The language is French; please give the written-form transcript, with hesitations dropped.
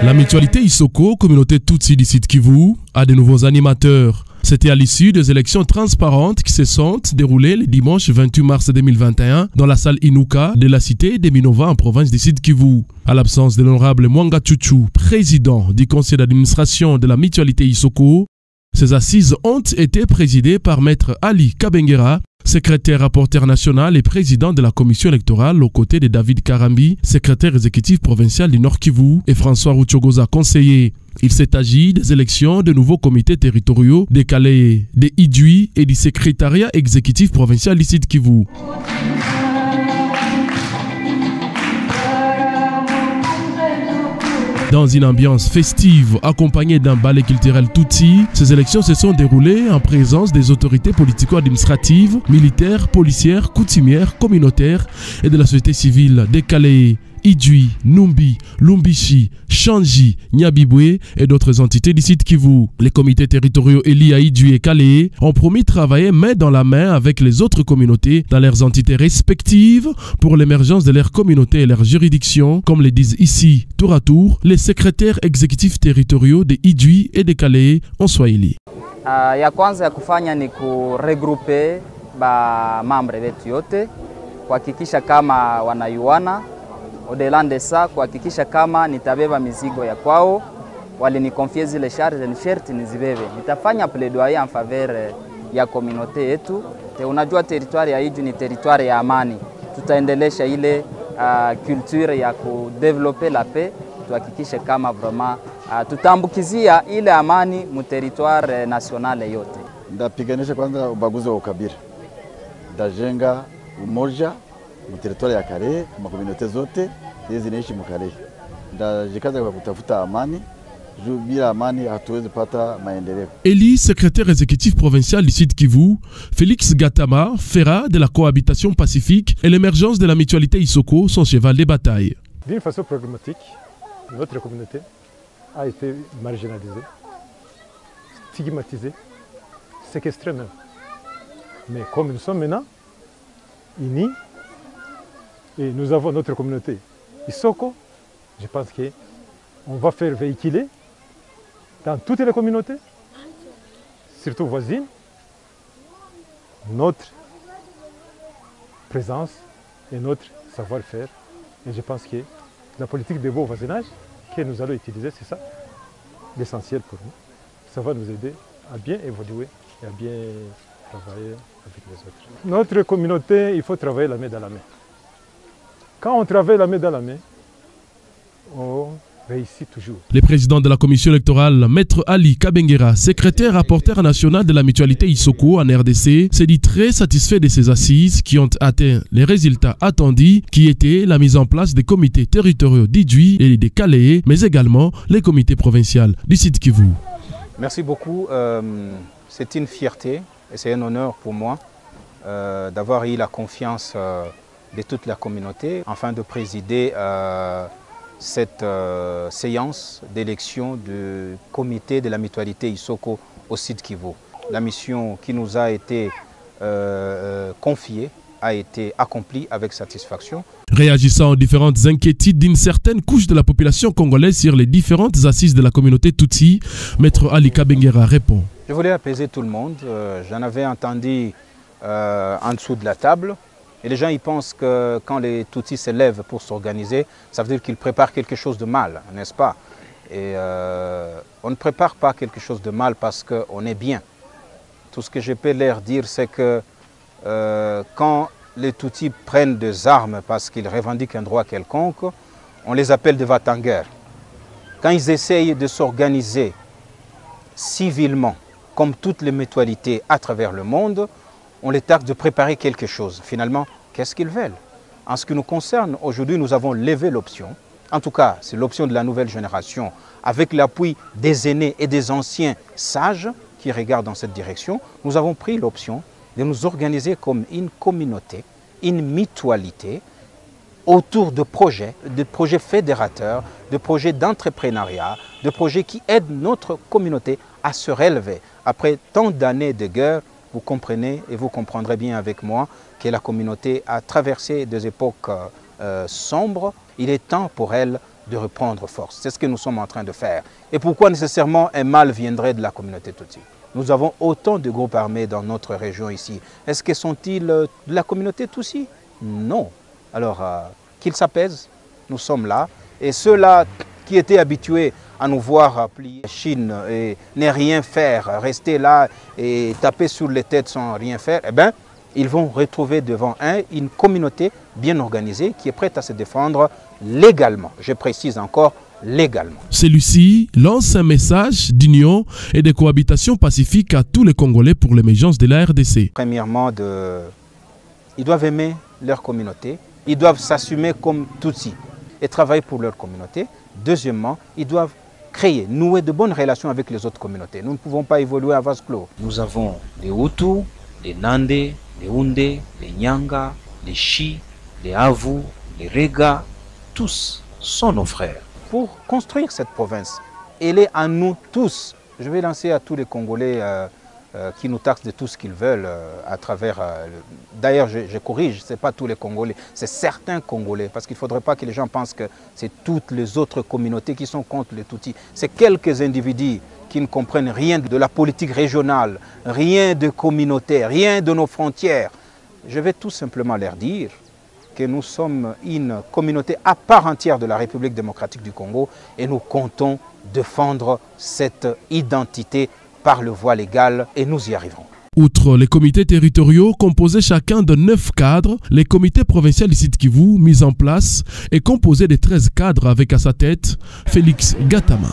La mutualité Isoko, communauté Tutsi du Sud Kivu, a de nouveaux animateurs. C'était à l'issue des élections transparentes qui se sont déroulées le dimanche 28 mars 2021 dans la salle Inuka de la cité de Minova en province du Sud Kivu. À l'absence de l'honorable Mwanga Chuchu, président du conseil d'administration de la mutualité Isoko, ces assises ont été présidées par Maître Ali Kabengera, secrétaire rapporteur national et président de la commission électorale aux côtés de David Karambi, secrétaire exécutif provincial du Nord Kivu, et François Ruchogoza, conseiller. Il s'est agi des élections de nouveaux comités territoriaux des Calais, des Idui et du secrétariat exécutif provincial du Sud Kivu. Dans une ambiance festive accompagnée d'un ballet culturel Tutsi, ces élections se sont déroulées en présence des autorités politico-administratives, militaires, policières, coutumières, communautaires et de la société civile des Calais, Idui, Numbi, Lumbishi, Shanji, Nyabibwe et d'autres entités du Sud Kivu. Les comités territoriaux élus à Idui et Calais ont promis de travailler main dans la main avec les autres communautés dans leurs entités respectives pour l'émergence de leur communauté et leur juridiction, comme le disent ici, tour à tour, les secrétaires exécutifs territoriaux de Idui et de Calais en Swahili. Ya kwanza ya kufanya ni kuregrouper ba mambre wetu yote kuhakikisha kama wanayuana. Au-delà de ça, kuhakikisha kama nitabeba mizigo ya kwao, walinikonfie zile charge ni sherti nizibebe. Nitafanya plaidoyer en faveur ya communauté yetu. Unajua territoire ya Idui ni territoire ya amani. Tutaendelesha ile culture ya kudeveloper la paix, tuhakikishe kama vraiment tutambukizia ile amani mu territoire nationale yote. Ndapiganisha kwanza ubaguzi wa ukabila. Ndajenga umoja mu territoire ya Kale, mu communauté zote hizi zinaishi mu Kale. Ndajikaza kwa kutafuta amani. Bila amani hatuwezi pata maendeleo. Eli, secrétaire exécutif provincial du Sud Kivu, Félix Gatama fera de la cohabitation pacifique et l'émergence de la mutualité Isoko son cheval de bataille. D'une façon pragmatique, notre communauté a été marginalisée, stigmatisée, séquestrée même. Mais comme nous sommes maintenant unis, et nous avons notre communauté Isoko, je pense qu'on va faire véhiculer dans toutes les communautés, surtout voisines, notre présence et notre savoir-faire. Et je pense que la politique de beau voisinage que nous allons utiliser, c'est ça l'essentiel pour nous. Ça va nous aider à bien évoluer et à bien travailler avec les autres. Notre communauté, il faut travailler la main dans la main. Quand on travaille la main dans la main, on réussit toujours. Le président de la commission électorale, Maître Ali Kabengera, secrétaire rapporteur national de la mutualité Isoko en RDC, s'est dit très satisfait de ces assises qui ont atteint les résultats attendus, qui étaient la mise en place des comités territoriaux d'Idui et des Calais, mais également les comités provinciaux du Sud Kivu. Merci beaucoup. C'est une fierté et c'est un honneur pour moi d'avoir eu la confiance de toute la communauté afin de présider cette séance d'élection du comité de la mutualité Isoko au Sud Kivu. La mission qui nous a été confiée a été accomplie avec satisfaction. Réagissant aux différentes inquiétudes d'une certaine couche de la population congolaise sur les différentes assises de la communauté Tutsi, Maître Ali Kabengera répond. Je voulais apaiser tout le monde. J'en avais entendu en dessous de la table. Et les gens ils pensent que quand les Tutsis se lèvent pour s'organiser, ça veut dire qu'ils préparent quelque chose de mal, n'est-ce pas? Et on ne prépare pas quelque chose de mal parce qu'on est bien. Tout ce que je peux leur dire, c'est que quand les Tutsis prennent des armes parce qu'ils revendiquent un droit quelconque, on les appelle des va-t-en-guerre. Quand ils essayent de s'organiser civilement, comme toutes les mutualités à travers le monde, on les taxe de préparer quelque chose. Finalement, qu'est-ce qu'ils veulent? En ce qui nous concerne, aujourd'hui, nous avons levé l'option. En tout cas, c'est l'option de la nouvelle génération, avec l'appui des aînés et des anciens sages qui regardent dans cette direction. Nous avons pris l'option de nous organiser comme une communauté, une mutualité, autour de projets fédérateurs, de projets d'entrepreneuriat, de projets qui aident notre communauté à se relever. Après tant d'années de guerre, vous comprenez et vous comprendrez bien avec moi que la communauté a traversé des époques sombre, il est temps pour elles de reprendre force. C'est ce que nous sommes en train de faire. Et pourquoi nécessairement un mal viendrait de la communauté Tutsi? Nous avons autant de groupes armés dans notre région ici. Est-ce que sont-ils de la communauté Tutsi? Non. Alors, qu'ils s'apaisent, nous sommes là. Et ceux-là qui étaient habitués à nous voir plier la Chine et ne rien faire, rester là et taper sur les têtes sans rien faire, eh bien, ils vont retrouver devant une communauté bien organisée qui est prête à se défendre légalement. Je précise encore, légalement. Celui-ci lance un message d'union et de cohabitation pacifique à tous les Congolais pour l'émergence de la RDC. Premièrement, ils doivent aimer leur communauté, ils doivent s'assumer comme Tutsi et travailler pour leur communauté. Deuxièmement, ils doivent nouer de bonnes relations avec les autres communautés. Nous ne pouvons pas évoluer à vase clos. Nous avons les Hutus, les Nandais, les Houndés, les Nyanga, les Chi, les Avu, les Rega, tous sont nos frères. Pour construire cette province, elle est à nous tous. Je vais lancer à tous les Congolais qui nous taxent de tout ce qu'ils veulent à travers... D'ailleurs, je corrige, ce n'est pas tous les Congolais, c'est certains Congolais, parce qu'il ne faudrait pas que les gens pensent que c'est toutes les autres communautés qui sont contre les Tutsis. C'est quelques individus qui ne comprennent rien de la politique régionale, rien de communautaire, rien de nos frontières. Je vais tout simplement leur dire que nous sommes une communauté à part entière de la République démocratique du Congo et nous comptons défendre cette identité par le voie légal et nous y arriverons. Outre les comités territoriaux composés chacun de 9 cadres, les comités provinciaux du Sud Kivu mis en place est composé de 13 cadres avec à sa tête Félix Gatama.